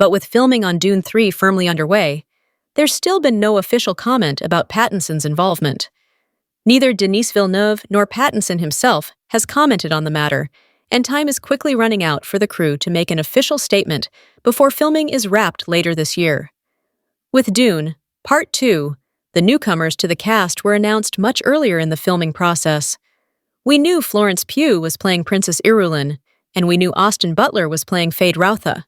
But with filming on Dune 3 firmly underway, there's still been no official comment about Pattinson's involvement. Neither Denis Villeneuve nor Pattinson himself has commented on the matter, and time is quickly running out for the crew to make an official statement before filming is wrapped later this year. With Dune, Part 2, the newcomers to the cast were announced much earlier in the filming process. We knew Florence Pugh was playing Princess Irulan, and we knew Austin Butler was playing Fade Routha.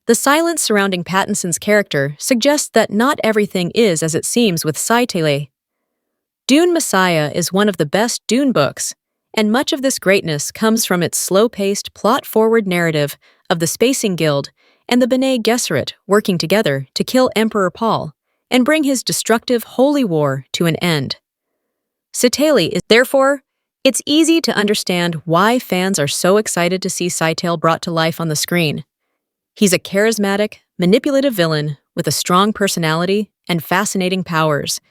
The silence surrounding Pattinson's character suggests that not everything is as it seems with Saitele. Dune Messiah is one of the best Dune books, and much of this greatness comes from its slow-paced, plot-forward narrative of the Spacing Guild and the Bene Gesserit working together to kill Emperor Paul and bring his destructive holy war to an end. Therefore, it's easy to understand why fans are so excited to see Scytale brought to life on the screen. He's a charismatic, manipulative villain with a strong personality and fascinating powers.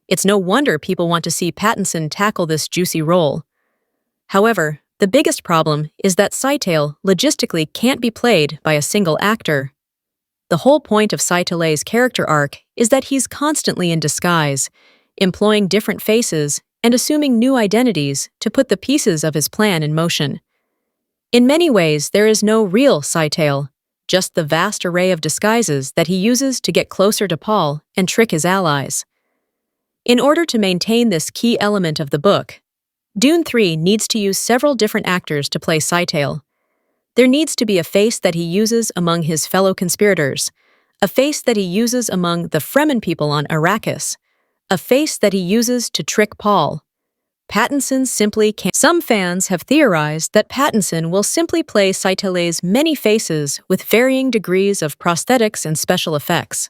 It's no wonder people want to see Pattinson tackle this juicy role. However, the biggest problem is that Scytale logistically can't be played by a single actor. The whole point of Scytale's character arc is that he's constantly in disguise, employing different faces and assuming new identities to put the pieces of his plan in motion. In many ways, there is no real Scytale, just the vast array of disguises that he uses to get closer to Paul and trick his allies. In order to maintain this key element of the book, Dune 3 needs to use several different actors to play Scytale. There needs to be a face that he uses among his fellow conspirators, a face that he uses among the Fremen people on Arrakis, a face that he uses to trick Paul. Pattinson simply can't. Some fans have theorized that Pattinson will simply play Scytale's many faces with varying degrees of prosthetics and special effects.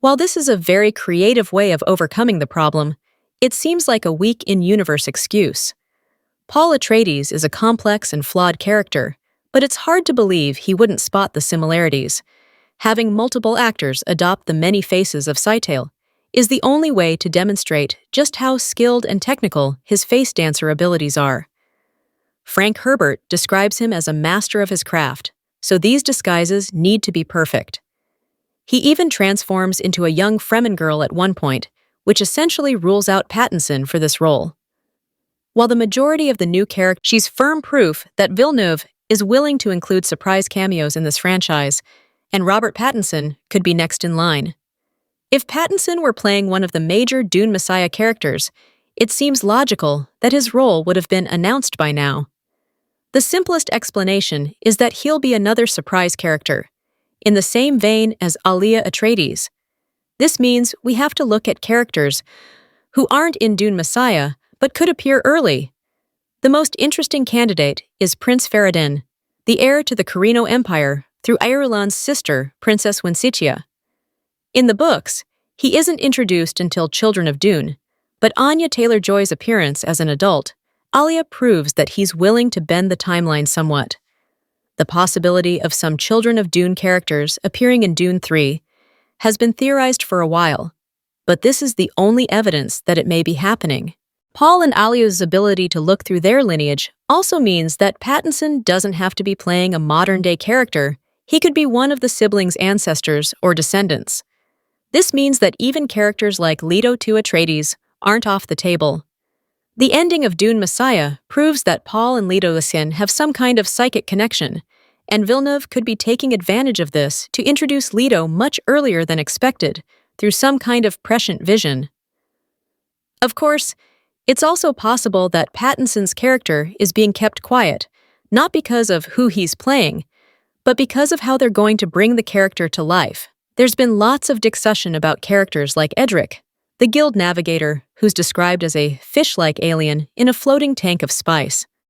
While this is a very creative way of overcoming the problem, it seems like a weak in-universe excuse. Paul Atreides is a complex and flawed character, but it's hard to believe he wouldn't spot the similarities. Having multiple actors adopt the many faces of Scytale is the only way to demonstrate just how skilled and technical his face dancer abilities are. Frank Herbert describes him as a master of his craft, so these disguises need to be perfect. He even transforms into a young Fremen girl at one point, which essentially rules out Pattinson for this role. While the majority of the new characters, she's firm proof that Villeneuve is willing to include surprise cameos in this franchise, and Robert Pattinson could be next in line. If Pattinson were playing one of the major Dune Messiah characters, it seems logical that his role would have been announced by now. The simplest explanation is that he'll be another surprise character, in the same vein as Alia Atreides. This means we have to look at characters who aren't in Dune Messiah but could appear early. The most interesting candidate is Prince Faradin, the heir to the Carino Empire through Irulan's sister, Princess Wensitia. In the books, he isn't introduced until Children of Dune, but Anya Taylor-Joy's appearance as an adult, Alia proves that he's willing to bend the timeline somewhat. The possibility of some Children of Dune characters appearing in Dune 3 has been theorized for a while, but this is the only evidence that it may be happening. Paul and Alia's ability to look through their lineage also means that Pattinson doesn't have to be playing a modern-day character. He could be one of the siblings' ancestors or descendants. This means that even characters like Leto II Atreides aren't off the table. The ending of Dune Messiah proves that Paul and Leto Sin have some kind of psychic connection, and Villeneuve could be taking advantage of this to introduce Leto much earlier than expected, through some kind of prescient vision. Of course, it's also possible that Pattinson's character is being kept quiet, not because of who he's playing, but because of how they're going to bring the character to life. There's been lots of discussion about characters like Edric, the guild navigator who's described as a fish-like alien in a floating tank of spice.